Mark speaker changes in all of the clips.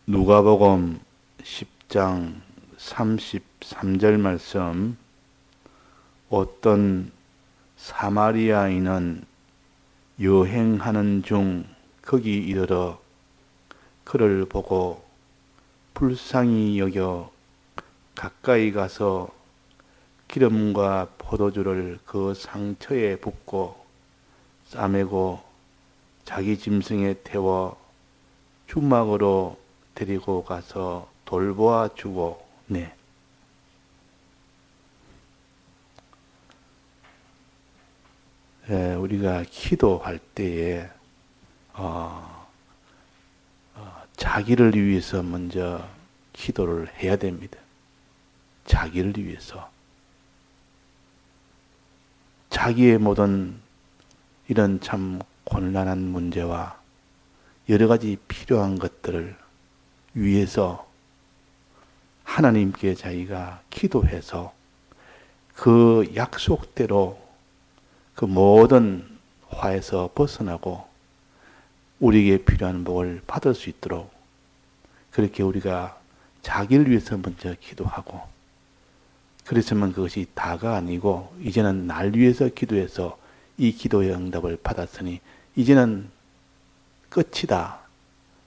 Speaker 1: 누가복음 10장 33절 말씀. 어떤 사마리아인은 여행하는 중 거기 이르러 그를 보고 불쌍히 여겨 가까이 가서 기름과 포도주를 그 상처에 붓고 싸매고 자기 짐승에 태워 주막으로 데리고 가서 돌보아 주고. 우리가 기도할 때에 자기를 위해서 먼저 기도를 해야 됩니다. 자기를 위해서. 자기의 모든 이런 참 곤란한 문제와 여러 가지 필요한 것들을 위해서 하나님께 자기가 기도해서 그 약속대로 그 모든 화에서 벗어나고 우리에게 필요한 복을 받을 수 있도록 그렇게 우리가 자기를 위해서 먼저 기도하고, 그랬으면 그것이 다가 아니고 이제는 날 위해서 기도해서 이 기도의 응답을 받았으니 이제는 끝이다.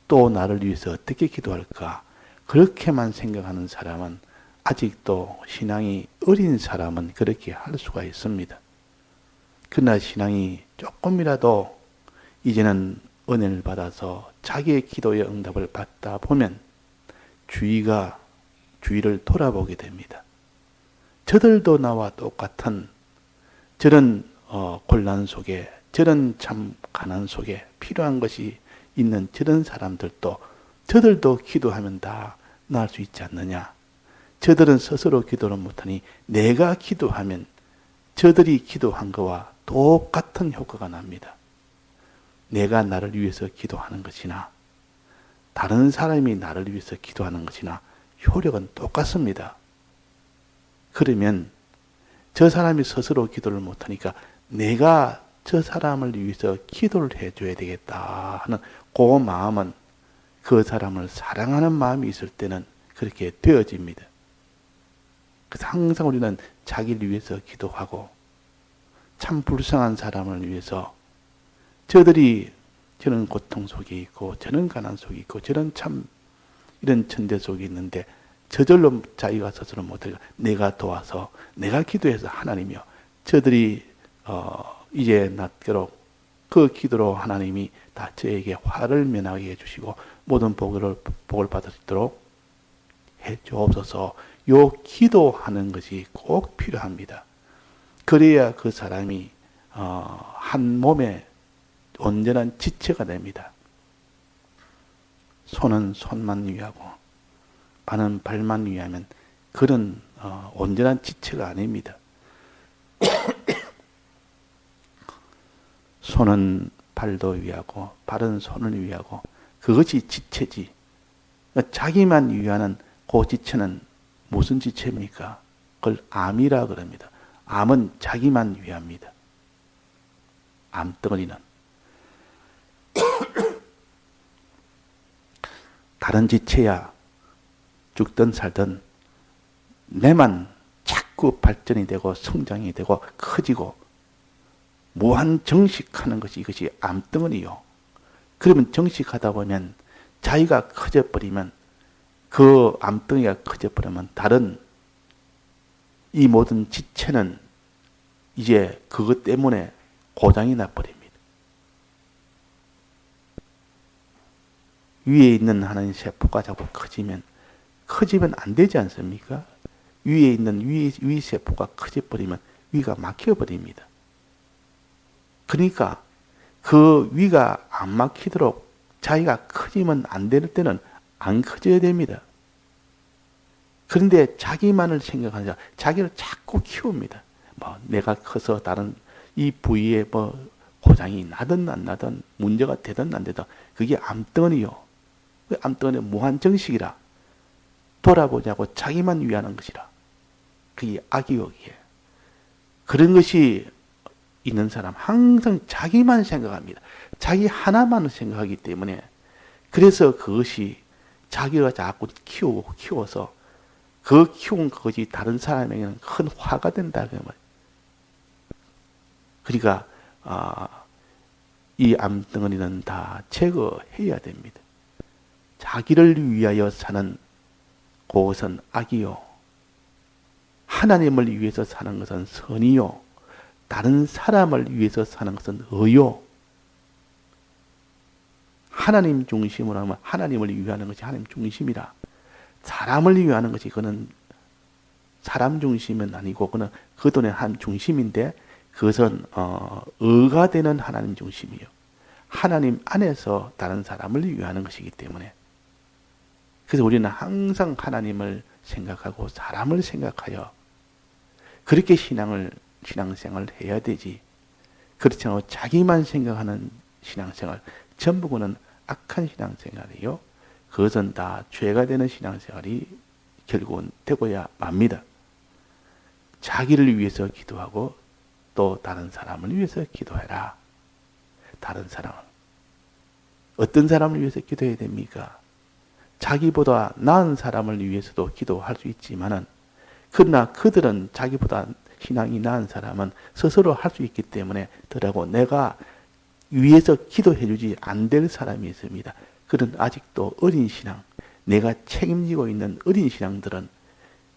Speaker 1: 또 나를 위해서 어떻게 기도할까? 그렇게만 생각하는 사람은, 아직도 신앙이 어린 사람은 그렇게 할 수가 있습니다. 그러나 신앙이 조금이라도 이제는 은혜를 받아서 자기의 기도의 응답을 받다 보면 주위를 돌아보게 됩니다. 저들도 나와 똑같은 저런 곤란 속에, 저런 참 가난 속에 필요한 것이 있는 저런 사람들도, 저들도 기도하면 다 나을 수 있지 않느냐. 저들은 스스로 기도를 못하니 내가 기도하면 저들이 기도한 것과 똑같은 효과가 납니다. 내가 나를 위해서 기도하는 것이나 다른 사람이 나를 위해서 기도하는 것이나 효력은 똑같습니다. 그러면 저 사람이 스스로 기도를 못하니까 내가 저 사람을 위해서 기도를 해줘야 되겠다 하는 그 마음은, 그 사람을 사랑하는 마음이 있을 때는 그렇게 되어집니다. 그래서 항상 우리는 자기를 위해서 기도하고, 참 불쌍한 사람을 위해서, 저들이 저런 고통 속에 있고 저런 가난 속에 있고 저런 참 이런 천대 속에 있는데 저절로 자기가 스스로 못하니까 내가 도와서, 내가 기도해서 하나님이여 저들이 이제 낫도록 그 기도로 하나님이 다 저에게 화를 면하게 해주시고 모든 복을 받을 수 있도록 해 주옵소서. 요 기도하는 것이 꼭 필요합니다. 그래야 그 사람이 한 몸에 온전한 지체가 됩니다. 손은 손만 위하고 발은 발만 위하면 그런 온전한 지체가 아닙니다. 손은 발도 위하고 발은 손을 위하고 그것이 지체지. 자기만 위하는 그 지체는 무슨 지체입니까? 그걸 암이라 그럽니다. 암은 자기만 위합니다. 암덩어리는. 다른 지체야 죽든 살든 내만 자꾸 발전이 되고 성장이 되고 커지고 무한 정식하는 것이, 이것이 암덩어리요. 그러면 정식하다 보면 자기가 커져버리면, 그 암덩이가 커져버리면 다른 이 모든 지체는 이제 그것 때문에 고장이 나버립니다. 위에 있는 하나님 세포가 자꾸 커지면 안 되지 않습니까? 위에 있는 위 세포가 커져버리면 위가 막혀버립니다. 그러니까 그 위가 안 막히도록 자기가 커지면 안 될 때는 안 커져야 됩니다. 그런데 자기만을 생각하자 자기를 자꾸 키웁니다. 내가 커서 다른 이 부위에 고장이 나든 안 나든 문제가 되든 안 되든 그게 암덩어리요. 그 암덩어리 무한정식이라. 돌아보자고 자기만 위하는 것이라. 그게 악이요. 그런 것이 있는 사람 항상 자기만 생각합니다. 자기 하나만 생각하기 때문에, 그래서 그것이 자기가 자꾸 키워서 그 키운 것이 다른 사람에게는 큰 화가 된다. 그 말. 그러니까 이 암덩어리는 다 제거해야 됩니다. 자기를 위하여 사는 그것은 악이요. 하나님을 위해서 사는 것은 선이요. 다른 사람을 위해서 사는 것은 의요. 하나님 중심으로 하면 하나님을 위하는 것이 하나님 중심이라. 사람을 위하는 것이 그는 사람 중심은 아니고 그는 그 돈의 한 중심인데 그것은 의가 되는 하나님 중심이요. 하나님 안에서 다른 사람을 위하는 것이기 때문에 그래서 우리는 항상 하나님을 생각하고 사람을 생각하여 그렇게 신앙생활을 해야 되지. 그렇지 않고 자기만 생각하는 신앙생활, 전부 그는 악한 신앙생활이요. 그것은 다 죄가 되는 신앙생활이 결국은 되고야 맙니다. 자기를 위해서 기도하고 또 다른 사람을 위해서 기도해라. 다른 사람을. 어떤 사람을 위해서 기도해야 됩니까? 자기보다 나은 사람을 위해서도 기도할 수 있지만은 그러나 그들은 자기보다 신앙이 나은 사람은 스스로 할 수 있기 때문에 더라고 내가 위해서 기도해 주지 안 될 사람이 있습니다. 그런 아직도 어린 신앙, 내가 책임지고 있는 어린 신앙들은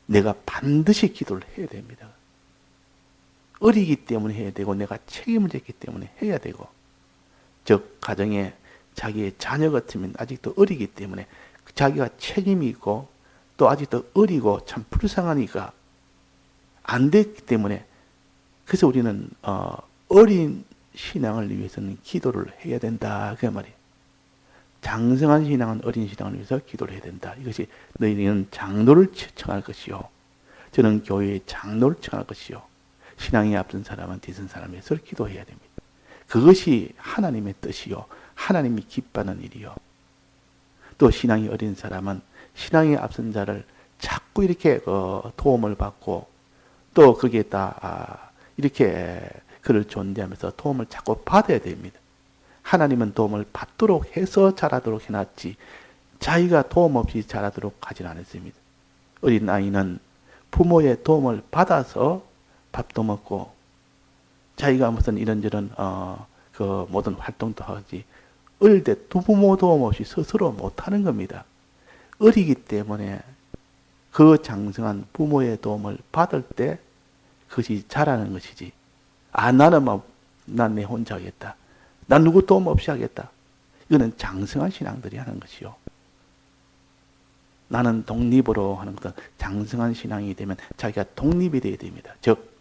Speaker 1: 내가 반드시 기도를 해야 됩니다. 어리기 때문에 해야 되고 내가 책임을 졌기 때문에 해야 되고 즉 가정에 자기의 자녀 같으면 아직도 어리기 때문에 자기가 책임이 있고 또 아직도 어리고 참 불쌍하니까 안 됐기 때문에 그래서 우리는 어린 신앙을 위해서는 기도를 해야 된다 그 말이에요. 장성한 신앙은 어린 신앙을 위해서 기도를 해야 된다. 이것이 너희는 장로를 청할 것이요. 저는 교회의 장로를 청할 것이요. 신앙이 앞선 사람은 뒤선 사람에서 기도해야 됩니다. 그것이 하나님의 뜻이요. 하나님이 기뻐하는 일이요. 또 신앙이 어린 사람은 신앙이 앞선 자를 자꾸 이렇게 도움을 받고 또 거기에다 이렇게 그를 존대하면서 도움을 자꾸 받아야 됩니다. 하나님은 도움을 받도록 해서 자라도록 해놨지 자기가 도움 없이 자라도록 하진 않았습니다. 어린 아이는 부모의 도움을 받아서 밥도 먹고 자기가 무슨 이런저런 그 모든 활동도 하지 어릴 때 부모 도움 없이 스스로 못하는 겁니다. 어리기 때문에 그 장성한 부모의 도움을 받을 때 그것이 자라는 것이지. 나는 난 내 혼자 하겠다. 난 누구 도움 없이 하겠다. 이거는 장성한 신앙들이 하는 것이요. 나는 독립으로 하는 것은 장성한 신앙이 되면 자기가 독립이 되어야 됩니다. 즉,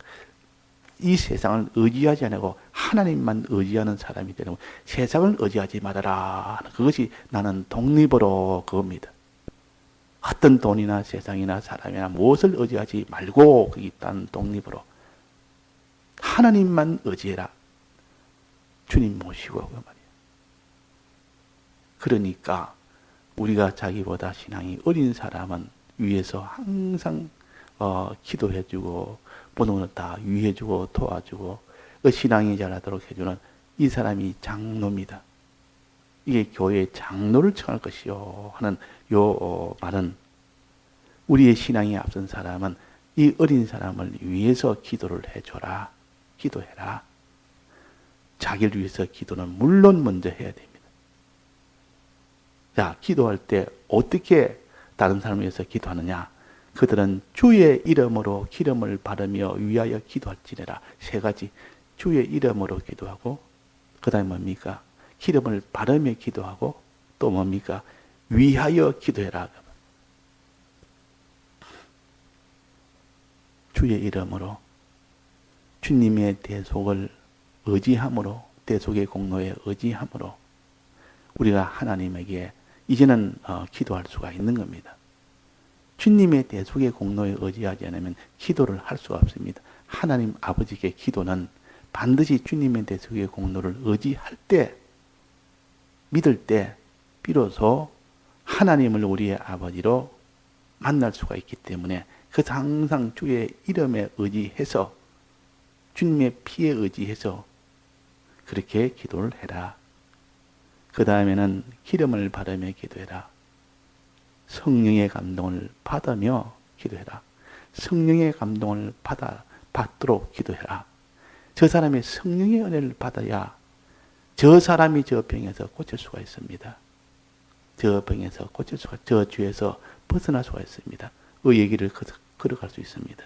Speaker 1: 이 세상을 의지하지 않고 하나님만 의지하는 사람이 되는 세상을 의지하지 말아라. 그것이 나는 독립으로 그겁니다. 어떤 돈이나 세상이나 사람이나 무엇을 의지하지 말고 거기 있다는 독립으로 하나님만 의지해라. 주님 모시고 그 말이에요. 그러니까 우리가 자기보다 신앙이 어린 사람은 위에서 항상 기도해주고 모든 것을 다 위해주고 도와주고 그 신앙이 자라도록 해주는 이 사람이 장로입니다. 이게 교회의 장로를 청할 것이요 하는 요 말은 우리의 신앙이 앞선 사람은 이 어린 사람을 위해서 기도를 해줘라. 기도해라. 자기를 위해서 기도는 물론 먼저 해야 됩니다. 자, 기도할 때 어떻게 다른 사람을 위해서 기도하느냐? 그들은 주의 이름으로 기름을 바르며 위하여 기도할지니라. 세 가지. 주의 이름으로 기도하고 그 다음에 뭡니까? 기름을 바르며 기도하고 또 뭡니까? 위하여 기도해라. 주의 이름으로 주님의 대속을 의지함으로 대속의 공로에 의지함으로 우리가 하나님에게 이제는 기도할 수가 있는 겁니다. 주님의 대속의 공로에 의지하지 않으면 기도를 할 수가 없습니다. 하나님 아버지께 기도는 반드시 주님의 대속의 공로를 의지할 때 믿을 때 비로소 하나님을 우리의 아버지로 만날 수가 있기 때문에 그래서 항상 주의 이름에 의지해서 주님의 피에 의지해서 그렇게 기도를 해라. 그 다음에는 기름을 바르며 기도해라. 성령의 감동을 받으며 기도해라. 성령의 감동을 받도록 기도해라. 저 사람이 성령의 은혜를 받아야 저 사람이 저 병에서 고칠 수가 있습니다. 저 병에서 고칠 수가, 저 죄에서 벗어날 수가 있습니다. 의의 길을 걸어갈 수 있습니다.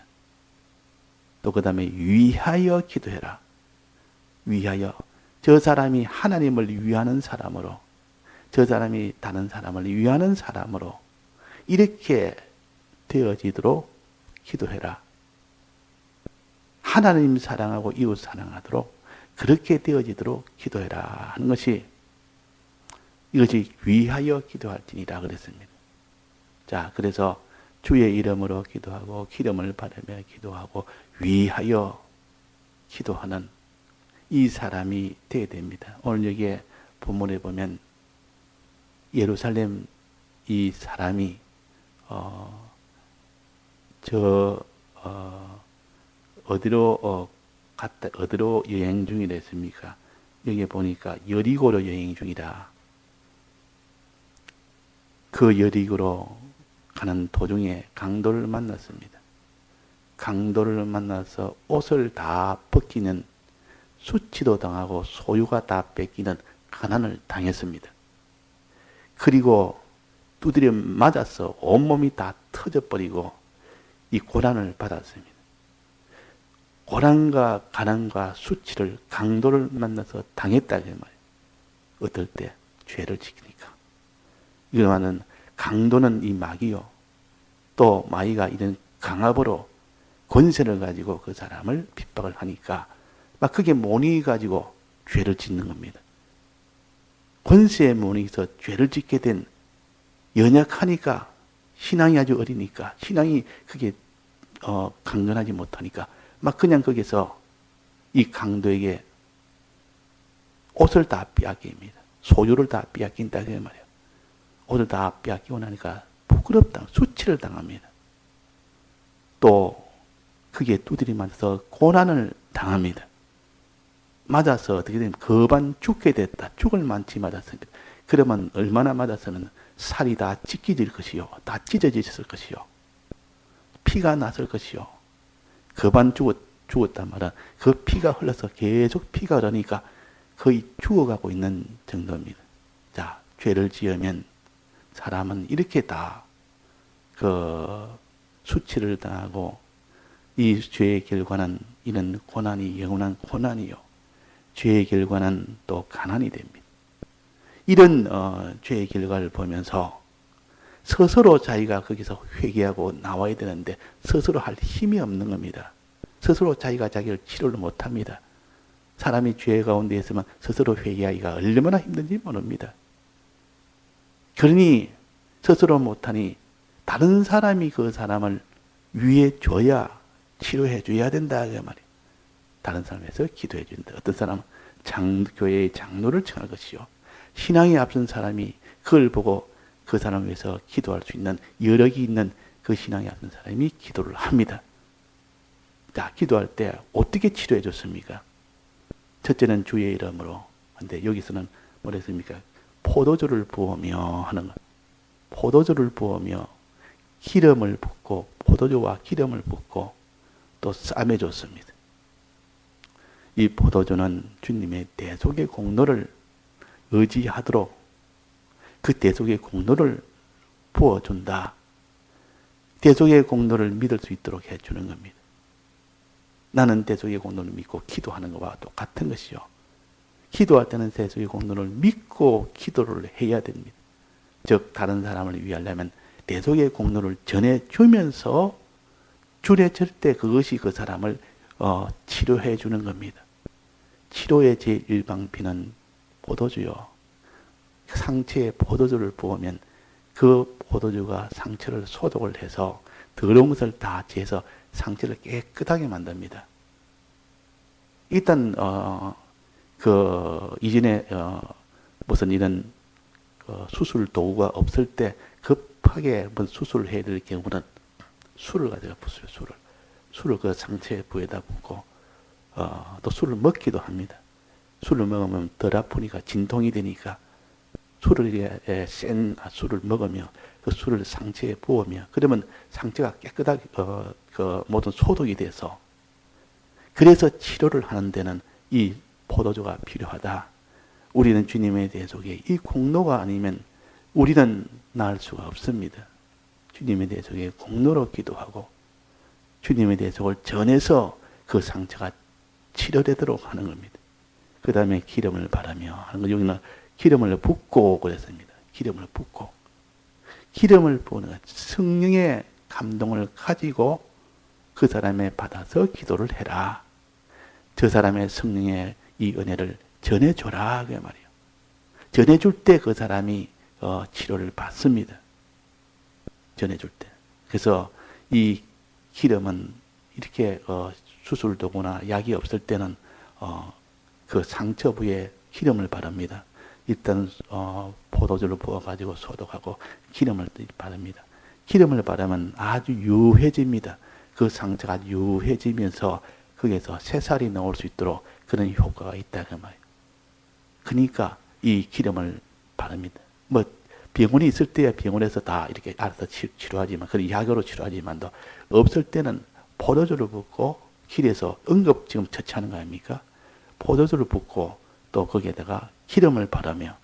Speaker 1: 또 그 다음에 위하여 기도해라. 위하여. 저 사람이 하나님을 위하는 사람으로, 저 사람이 다른 사람을 위하는 사람으로 이렇게 되어지도록 기도해라. 하나님 사랑하고 이웃 사랑하도록 그렇게 되어지도록 기도해라 하는 것이, 이것이 위하여 기도할지니라 그랬습니다. 자, 그래서 주의 이름으로 기도하고 기름을 바르며 기도하고 위하여 기도하는 이 사람이 되어야 됩니다. 오늘 여기에 본문에 보면 예루살렘 이 사람이 어디로 갔다, 어디로 여행 중이라 했습니까? 여기에 보니까 여리고로 여행 중이다. 그 여리고로 가는 도중에 강도를 만났습니다. 강도를 만나서 옷을 다 벗기는, 수치도 당하고 소유가 다 뺏기는 가난을 당했습니다. 그리고 두드려 맞아서 온몸이 다 터져버리고 이 고난을 받았습니다. 고난과 가난과 수치를, 강도를 만나서 당했다 그 말이에요. 어떨 때? 죄를 지키니까. 이거는 강도는 이 마귀요, 또 마귀가 이런 강압으로 권세를 가지고 그 사람을 핍박을 하니까 막 그게 못이 가지고 죄를 짓는 겁니다. 권세에 못이서 죄를 짓게 된, 연약하니까, 신앙이 아주 어리니까, 신앙이 그게 강건하지 못하니까 막 그냥 거기서 이 강도에게 옷을 다 빼앗깁니다. 소유를 다 빼앗긴다 그 말이에요. 옷을 다 빼앗기고 나니까 부끄럽다, 수치를 당합니다. 또 그게 두드려 맞아서 고난을 당합니다. 맞아서 어떻게 되면 거반 죽게 됐다. 죽을 만치 맞았습니다. 그러면 얼마나 맞아서는 살이 다 찢겨질 것이요, 다 찢어졌을 것이요, 피가 났을 것이요. 거반 죽었단 말은 그 피가 흘러서 계속 피가 흐르니까 거의 죽어가고 있는 정도입니다. 자, 죄를 지으면 사람은 이렇게 다 수치를 당하고, 이 죄의 결과는 이런 고난이 영원한 고난이요, 죄의 결과는 또 가난이 됩니다. 이런 죄의 결과를 보면서 스스로 자기가 거기서 회개하고 나와야 되는데 스스로 할 힘이 없는 겁니다. 스스로 자기가 자기를 치료를 못합니다. 사람이 죄 가운데 있으면 스스로 회개하기가 얼마나 힘든지 모릅니다. 그러니 스스로 못하니 다른 사람이 그 사람을 위해 줘야, 치료해 줘야 된다 그 말이에요. 다른 사람에서 기도해 준다. 어떤 사람은 교회의 장로를 청할 것이요, 신앙에 앞선 사람이 그걸 보고 그 사람을 위해서 기도할 수 있는 여력이 있는 그 신앙에 앞선 사람이 기도를 합니다. 자, 기도할 때 어떻게 치료해 줬습니까? 첫째는 주의 이름으로. 근데 여기서는 뭐라 했습니까? 포도주를 부으며 하는 것. 포도주를 부으며 기름을 붓고, 포도주와 기름을 붓고 또 쌈해 줬습니다. 이 포도주는 주님의 대속의 공로를 의지하도록 그 대속의 공로를 부어준다. 대속의 공로를 믿을 수 있도록 해주는 겁니다. 나는 대속의 공로를 믿고 기도하는 것과 똑같은 것이요. 기도할 때는 대속의 공로를 믿고 기도를 해야 됩니다. 즉 다른 사람을 위하려면 대속의 공로를 전해주면서 전해줄 때 그것이 그 사람을 치료해 주는 겁니다. 치료의 제1방편은 포도주요. 상처에 포도주를 부으면 그 포도주가 상처를 소독을 해서 더러운 것을 다 제해서 상처를 깨끗하게 만듭니다. 일단 이전에 무슨 이런 수술 도구가 없을 때 급하게 수술을 해야 될 경우는 술을 가져가 붓어요. 술을 그 상처에 부에다 붓고 또 술을 먹기도 합니다. 술을 먹으면 덜 아프니까 진통이 되니까 술을 센 술을 먹으며 그 술을 상처에 부으며, 그러면 상처가 깨끗하게 그 모든 소독이 돼서, 그래서 치료를 하는 데는 이 포도주가 필요하다. 우리는 주님의 대속에 이 공로가 아니면 우리는 나을 수가 없습니다. 주님의 대속에 공로로 기도하고 주님의 대속을 전해서 그 상처가 치료되도록 하는 겁니다. 그 다음에 기름을 바르며 하는 거. 여기는 기름을 붓고 그랬습니다. 기름을 붓고. 기름을 부는 성령의 감동을 가지고 그 사람에 받아서 기도를 해라. 저 사람의 성령의 이 은혜를 전해줘라. 그 말이에요. 전해줄 때 그 사람이 치료를 받습니다. 전해줄 때. 그래서 이 기름은 이렇게 수술도구나 약이 없을 때는 그 상처 부에 기름을 바릅니다. 일단 포도주를 부어가지고 소독하고 기름을 바릅니다. 기름을 바르면 아주 유해집니다. 그 상처가 유해지면서 거기에서 새살이 나올 수 있도록 그런 효과가 있다 그 말이에요. 그러니까 이 기름을 바릅니다. 뭐 병원이 있을 때야 병원에서 다 이렇게 알아서 치료하지만, 그런 약으로 치료하지만도 없을 때는 포도주를 붓고 길에서 응급 지금 처치하는 거 아닙니까? 포도주를 붓고 또 거기에다가 기름을 바르며,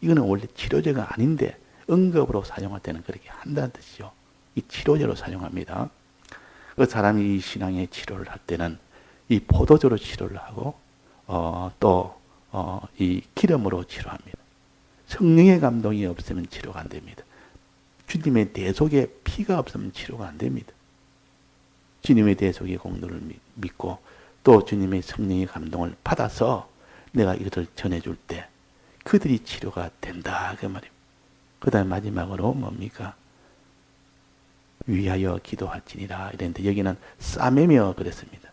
Speaker 1: 이거는 원래 치료제가 아닌데 응급으로 사용할 때는 그렇게 한다는 뜻이죠. 이 치료제로 사용합니다. 그 사람이 이 신앙의 치료를 할 때는 이 포도주로 치료를 하고 또 이 기름으로 치료합니다. 성령의 감동이 없으면 치료가 안 됩니다. 주님의 대속에 피가 없으면 치료가 안 됩니다. 주님의 대속의 공로를 믿고 또 주님의 성령의 감동을 받아서 내가 이것을 전해줄 때 그들이 치료가 된다 그 말입니다. 그 다음에 마지막으로 뭡니까? 위하여 기도할지니라 이랬는데 여기는 싸매며 그랬습니다.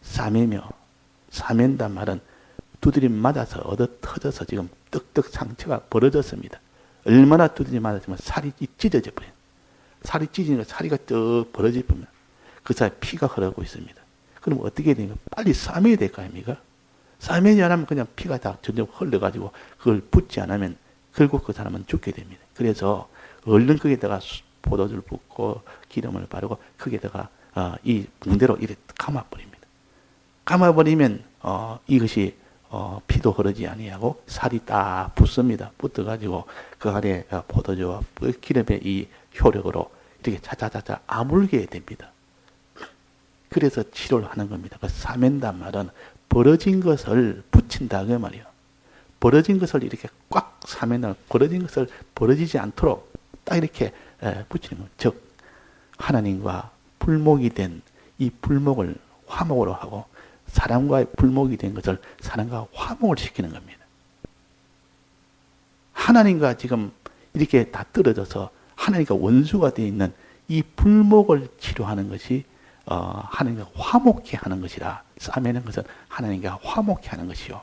Speaker 1: 싸매며. 싸맨단 말은 두드림 맞아서 얻어 터져서 지금 떡떡 상처가 벌어졌습니다. 얼마나 두드림 맞았지만 살이 찢어져 버려요. 살이 찢어지니까 살이가 쭉 벌어져 버리면 그 사이에 피가 흐르고 있습니다. 그럼 어떻게 되니까 빨리 싸매야 될 거 아닙니까? 싸매지 않으면 그냥 피가 다 점점 흘러가지고 그걸 붓지 않으면 결국 그 사람은 죽게 됩니다. 그래서 얼른 거기다가 포도주를 붓고 기름을 바르고 거기에다가 이 붕대로 이렇게 감아버립니다. 감아버리면 이것이 피도 흐르지 아니하고 살이 딱 붙습니다. 붙어가지고 그 아래 포도주와 기름의 이 효력으로 이렇게 차차차차 아물게 됩니다. 그래서 치료를 하는 겁니다. 그 싸맨단 말은 벌어진 것을 붙인다 그 말이에요. 벌어진 것을 이렇게 꽉 싸맨다. 벌어진 것을 벌어지지 않도록 딱 이렇게 붙이는 겁니다. 즉 하나님과 불목이 된 이 불목을 화목으로 하고 사람과의 불목이 된 것을 사람과 화목을 시키는 겁니다. 하나님과 지금 이렇게 다 떨어져서 하나님과 원수가 되어 있는 이 불목을 치료하는 것이 하나님과 화목케 하는 것이라. 싸매는 것은 하나님과 화목케 하는 것이요.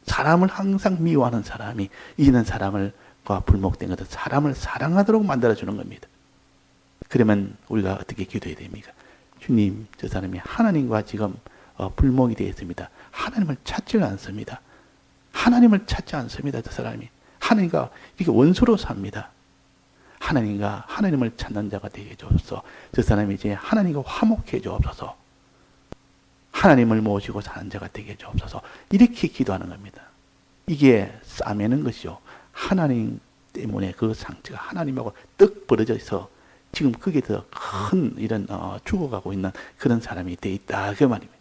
Speaker 1: 사람을 항상 미워하는 사람이 이기는 사람과 불목된 것은 사람을 사랑하도록 만들어주는 겁니다. 그러면 우리가 어떻게 기도해야 됩니까? 주님, 저 사람이 하나님과 지금 불목이 되어 있습니다. 하나님을 찾지 않습니다. 하나님을 찾지 않습니다. 저 사람이. 하나님과 이렇게 원수로 삽니다. 하나님을 찾는 자가 되게 주옵소서. 저 사람이 이제 하나님과 화목해 주옵소서. 하나님을 모시고 사는 자가 되게 주옵소서. 이렇게 기도하는 겁니다. 이게 싸매는 것이죠. 하나님 때문에 그 상처가 하나님하고 떡 벌어져서 지금 그게 더 큰 이런 죽어가고 있는 그런 사람이 돼 있다 그 말입니다.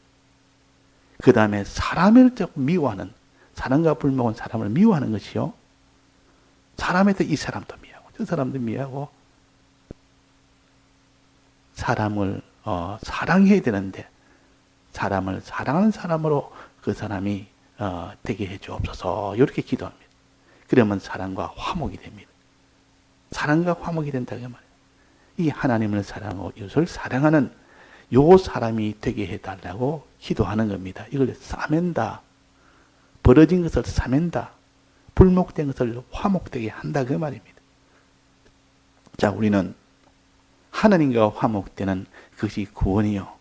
Speaker 1: 그 다음에 사람을 자꾸 미워하는, 사람과 불목은 사람을 미워하는 것이요. 사람에도 이 사람도 미워하고 저 사람도 미워하고 사람을 사랑해야 되는데 사람을 사랑하는 사람으로 그 사람이 되게 해 주옵소서. 이렇게 기도합니다. 그러면 사랑과 화목이 됩니다. 사랑과 화목이 된다고 말이에요. 이 하나님을 사랑하고 이웃을 사랑하는 요 사람이 되게 해달라고 기도하는 겁니다. 이걸 싸맨다. 벌어진 것을 싸맨다. 불목된 것을 화목되게 한다 그 말입니다. 자, 우리는 하나님과 화목되는 그것이 구원이요.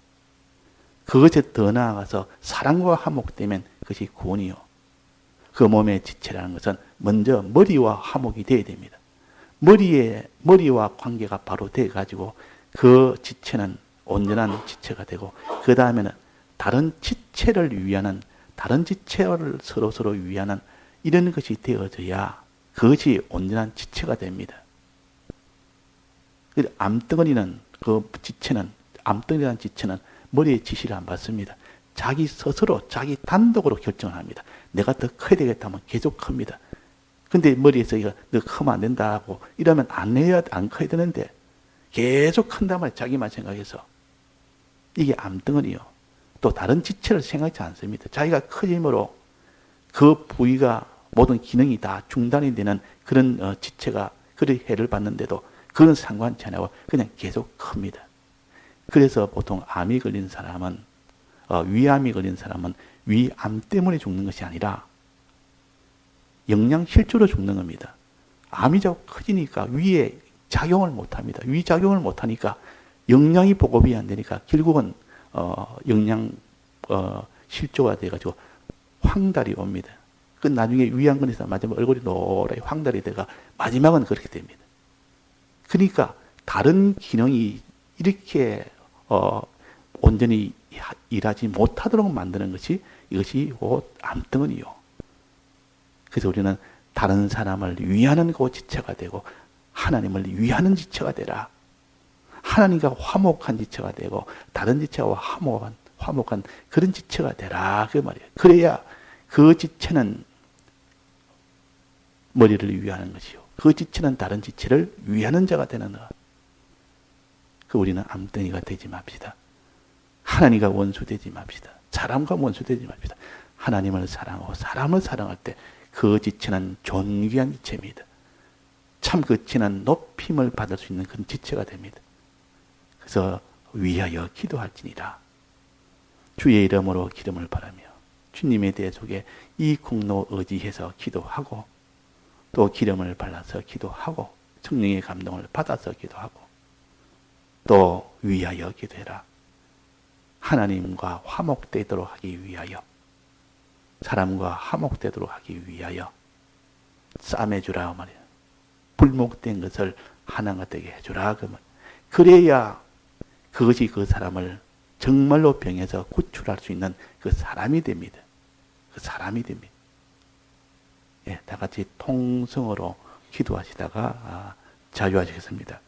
Speaker 1: 그것에 더 나아가서 사랑과 화목되면 그것이 구원이요. 그 몸의 지체라는 것은 먼저 머리와 화목이 되어야 됩니다. 머리와 관계가 바로 돼가지고 그 지체는 온전한 지체가 되고, 그 다음에는 다른 지체를 위하는, 다른 지체를 서로 위하는 이런 것이 되어져야 그것이 온전한 지체가 됩니다. 암덩어리는, 그 지체는, 암덩어리라는 지체는 머리의 지시를 안 받습니다. 자기 스스로, 자기 단독으로 결정을 합니다. 내가 더 커야 되겠다면 계속 큽니다. 근데 머리에서 이거 너 크면 안 된다고 이러면 안 커야 되는데 계속 큰단 말이에요. 자기만 생각해서. 이게 암덩어리요. 또 다른 지체를 생각하지 않습니다. 자기가 커짐으로 그 부위가 모든 기능이 다 중단이 되는 그런 지체가 그런 해를 받는데도 그건 상관치 않고 그냥 계속 큽니다. 그래서 보통 암이 걸린 사람은, 위암이 걸린 사람은 위암 때문에 죽는 것이 아니라 영양실조로 죽는 겁니다. 암이 자꾸 커지니까 위에 작용을 못합니다. 위 작용을 못하니까 영양이 보급이 안 되니까 결국은 영양 실조가 돼가지고 황달이 옵니다. 그 나중에 위암 걸려서 마지막 얼굴이 노랗게 황달이 돼가 마지막은 그렇게 됩니다. 그러니까 다른 기능이 이렇게 온전히 일하지 못하도록 만드는 것이 이것이 암덩어리요. 그래서 우리는 다른 사람을 위하는 그 지체가 되고 하나님을 위하는 지체가 되라. 하나님과 화목한 지체가 되고 다른 지체와 화목한 그런 지체가 되라. 그 말이에요. 그래야 그 지체는 머리를 위하는 것이요. 그 지체는 다른 지체를 위하는 자가 되는 것. 우리는 암덩이가 되지 맙시다. 하나님과 원수되지 맙시다. 사람과 원수되지 맙시다. 하나님을 사랑하고 사람을 사랑할 때 그 지체는 존귀한 지체입니다. 참 그 지체는 높임을 받을 수 있는 그런 지체가 됩니다. 그래서 위하여 기도할지니라. 주의 이름으로 기름을 바라며 주님의 대 속에 이 공로 의지해서 기도하고 또 기름을 발라서 기도하고 성령의 감동을 받아서 기도하고 또 위하여 기도해라. 하나님과 화목되도록 하기 위하여, 사람과 화목되도록 하기 위하여 싸매주라 말이야. 불목된 것을 하나가 되게 해주라. 그러면 그래야 그것이 그 사람을 정말로 병에서 구출할 수 있는 그 사람이 됩니다. 그 사람이 됩니다. 예, 다 같이 통성으로 기도하시다가 자유하시겠습니다.